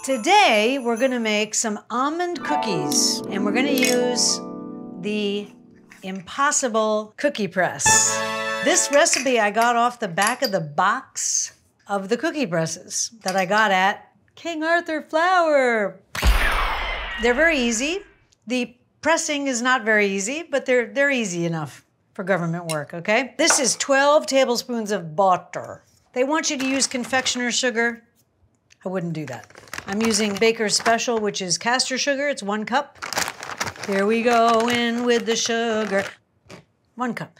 Today, we're gonna make some almond cookies, and we're gonna use the Impossible Cookie Press. This recipe I got off the back of the box of the cookie presses that I got at King Arthur Flour. They're very easy. The pressing is not very easy, but they're easy enough for government work, okay? This is 12 tablespoons of butter. They want you to use confectioner's sugar. I wouldn't do that. I'm using Baker's Special, which is castor sugar. It's 1 cup. Here we go in with the sugar. 1 cup.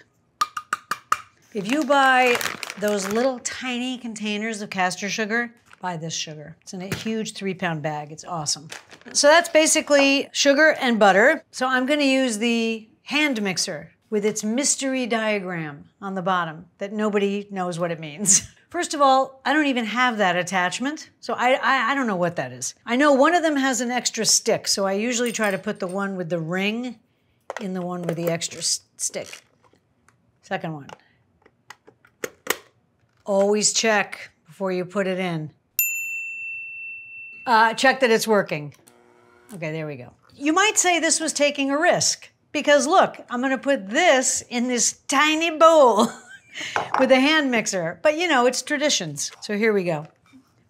If you buy those little tiny containers of castor sugar, buy this sugar. It's in a huge 3-pound bag. It's awesome. So that's basically sugar and butter. So I'm gonna use the hand mixer with its mystery diagram on the bottom that nobody knows what it means. First of all, I don't even have that attachment, so I don't know what that is. I know one of them has an extra stick, so I usually try to put the one with the ring in the one with the extra stick. Second one. Always check before you put it in. Check that it's working. Okay, there we go. You might say this was taking a risk, because look, I'm gonna put this in this tiny bowl with a hand mixer. But you know, it's traditions. So here we go.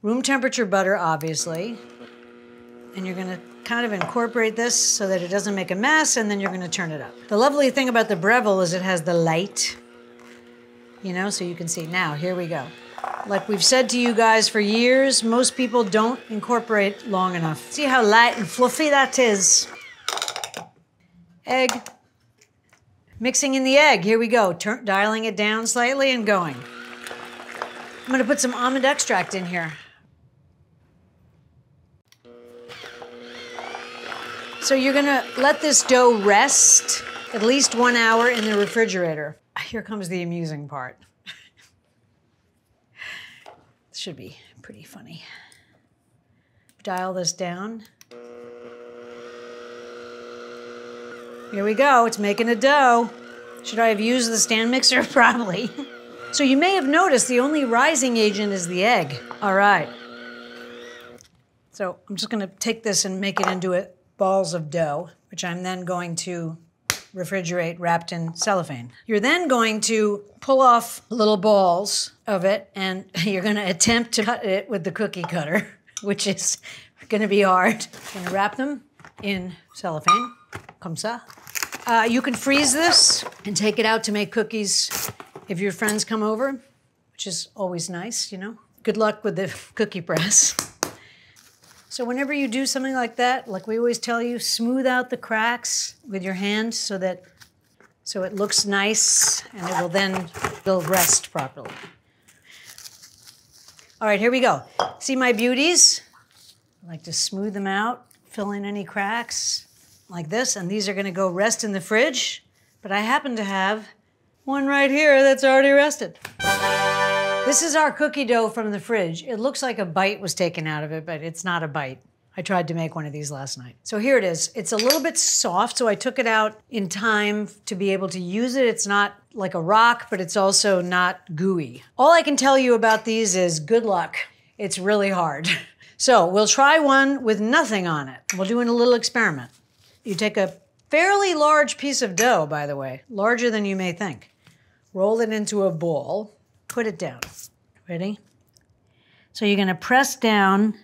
Room temperature butter, obviously. And you're gonna kind of incorporate this so that it doesn't make a mess, and then you're gonna turn it up. The lovely thing about the Breville is it has the light, you know, so you can see. Now, here we go. Like we've said to you guys for years, most people don't incorporate long enough. See how light and fluffy that is? Egg. Mixing in the egg, here we go. Dialing it down slightly and going. I'm gonna put some almond extract in here. So you're gonna let this dough rest at least 1 hour in the refrigerator. Here comes the amusing part. This should be pretty funny. Dial this down. Here we go, it's making a dough. Should I have used the stand mixer? Probably. So you may have noticed the only rising agent is the egg. All right. So I'm just gonna take this and make it into balls of dough, which I'm then going to refrigerate wrapped in cellophane. You're then going to pull off little balls of it, and you're gonna attempt to cut it with the cookie cutter, which is gonna be hard. I'm gonna wrap them in cellophane. Comme ça. You can freeze this and take it out to make cookies if your friends come over, which is always nice, you know. Good luck with the cookie press. So whenever you do something like that, like we always tell you, smooth out the cracks with your hand so it looks nice, and it'll rest properly. All right, here we go. See my beauties? I like to smooth them out, fill in any cracks. Like this, and these are gonna go rest in the fridge, but I happen to have one right here that's already rested. This is our cookie dough from the fridge. It looks like a bite was taken out of it, but it's not a bite. I tried to make one of these last night. So here it is. It's a little bit soft, so I took it out in time to be able to use it. It's not like a rock, but it's also not gooey. All I can tell you about these is good luck. It's really hard. So we'll try one with nothing on it. We'll do a little experiment. You take a fairly large piece of dough, by the way, larger than you may think. Roll it into a ball, put it down. Ready? So you're gonna press down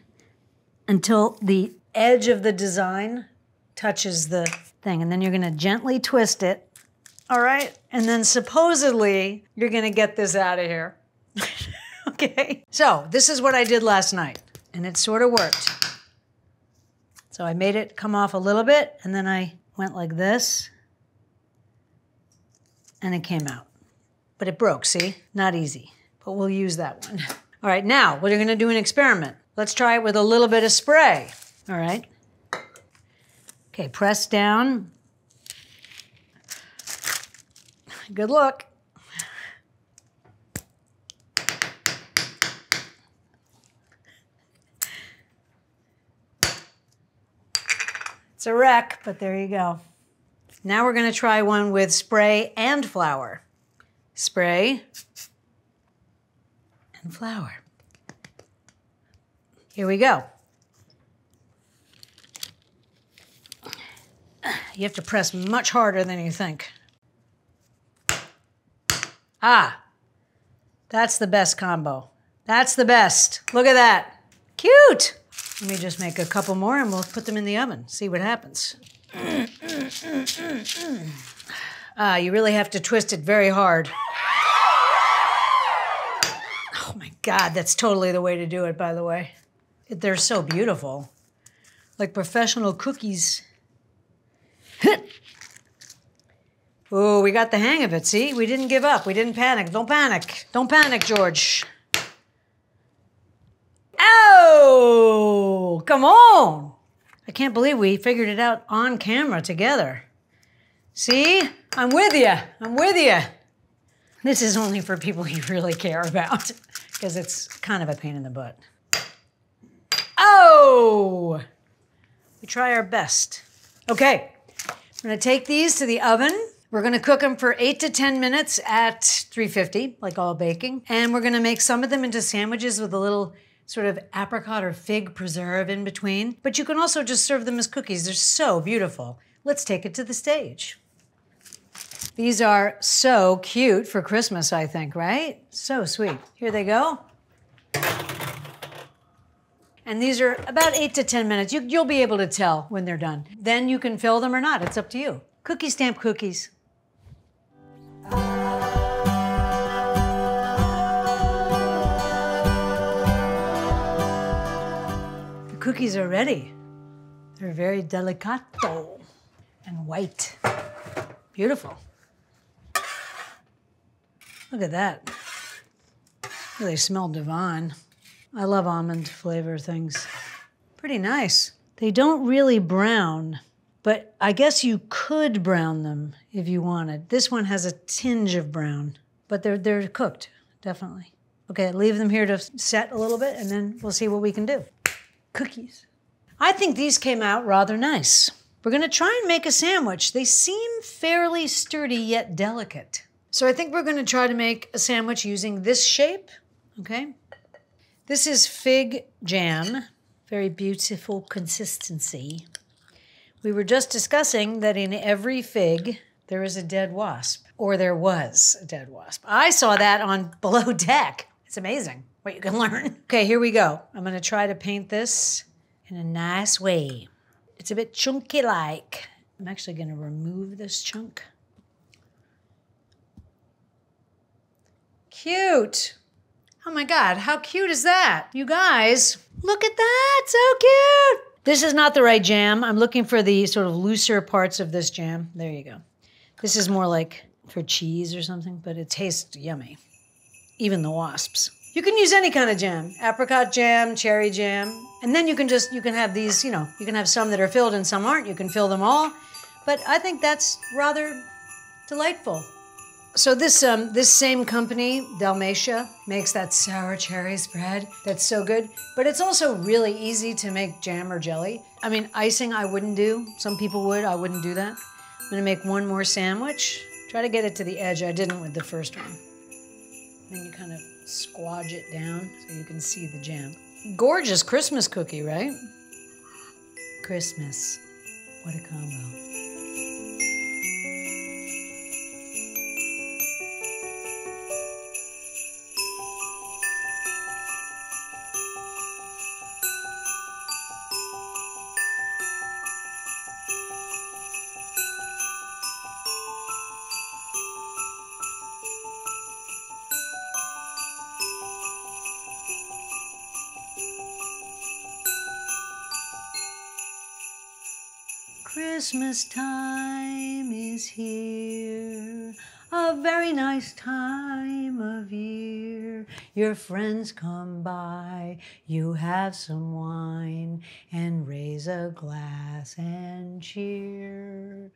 until the edge of the design touches the thing, and then you're gonna gently twist it, all right? And then supposedly, you're gonna get this out of here. Okay? So this is what I did last night, and it sort of worked. So I made it come off a little bit, and then I went like this, and it came out. But it broke, see? Not easy, but we'll use that one. All right, now we're gonna do an experiment. Let's try it with a little bit of spray, all right? Okay, press down. Good luck. It's a wreck, but there you go. Now we're gonna try one with spray and flour. Spray and flour. Here we go. You have to press much harder than you think. Ah, that's the best combo. That's the best. Look at that. Cute. Let me just make a couple more and we'll put them in the oven. See what happens. You really have to twist it very hard. Oh my God, that's totally the way to do it, by the way. They're so beautiful. Like professional cookies. Ooh, we got the hang of it, see? We didn't give up, we didn't panic. Don't panic. Don't panic, George. Oh, come on. I can't believe we figured it out on camera together. See? I'm with you. I'm with you. This is only for people you really care about because it's kind of a pain in the butt. Oh! We try our best. Okay, we're gonna take these to the oven. We're gonna cook them for 8 to 10 minutes at 350, like all baking. And we're gonna make some of them into sandwiches with a little sort of apricot or fig preserve in between. But you can also just serve them as cookies. They're so beautiful. Let's take it to the stage. These are so cute for Christmas, I think, right? So sweet. Here they go. And these are about 8 to 10 minutes. You'll be able to tell when they're done. Then you can fill them or not. It's up to you. Cookie stamp cookies. The cookies are ready. They're very delicato and white. Beautiful. Look at that. Oh, they smell divine. I love almond flavor things. Pretty nice. They don't really brown, but I guess you could brown them if you wanted. This one has a tinge of brown, but they're cooked, definitely. Okay, leave them here to set a little bit and then we'll see what we can do. Cookies. I think these came out rather nice. We're gonna try and make a sandwich. They seem fairly sturdy yet delicate. So I think we're gonna try to make a sandwich using this shape, okay? This is fig jam, very beautiful consistency. We were just discussing that in every fig, there is a dead wasp, or there was a dead wasp. I saw that on Below Deck. It's amazing what you can learn. Okay, here we go. I'm gonna try to paint this in a nice way. It's a bit chunky-like. I'm actually gonna remove this chunk. Cute. Oh my God, how cute is that? You guys, look at that, so cute. This is not the right jam. I'm looking for the sort of looser parts of this jam. There you go. This is more like for cheese or something, but it tastes yummy. Even the wasps. You can use any kind of jam, apricot jam, cherry jam, and then you can have these, you can have some that are filled and some aren't. You can fill them all, but I think that's rather delightful. So this same company, Dalmatia, makes that sour cherry spread that's so good, but it's also really easy to make jam or jelly. I mean, icing I wouldn't do. Some people would, I wouldn't do that. I'm gonna make one more sandwich. Try to get it to the edge. I didn't with the first one. Then you kind of squodge it down so you can see the jam. Gorgeous Christmas cookie, right? Christmas, what a combo. Christmas time is here, a very nice time of year. Your friends come by, you have some wine, and raise a glass and cheer.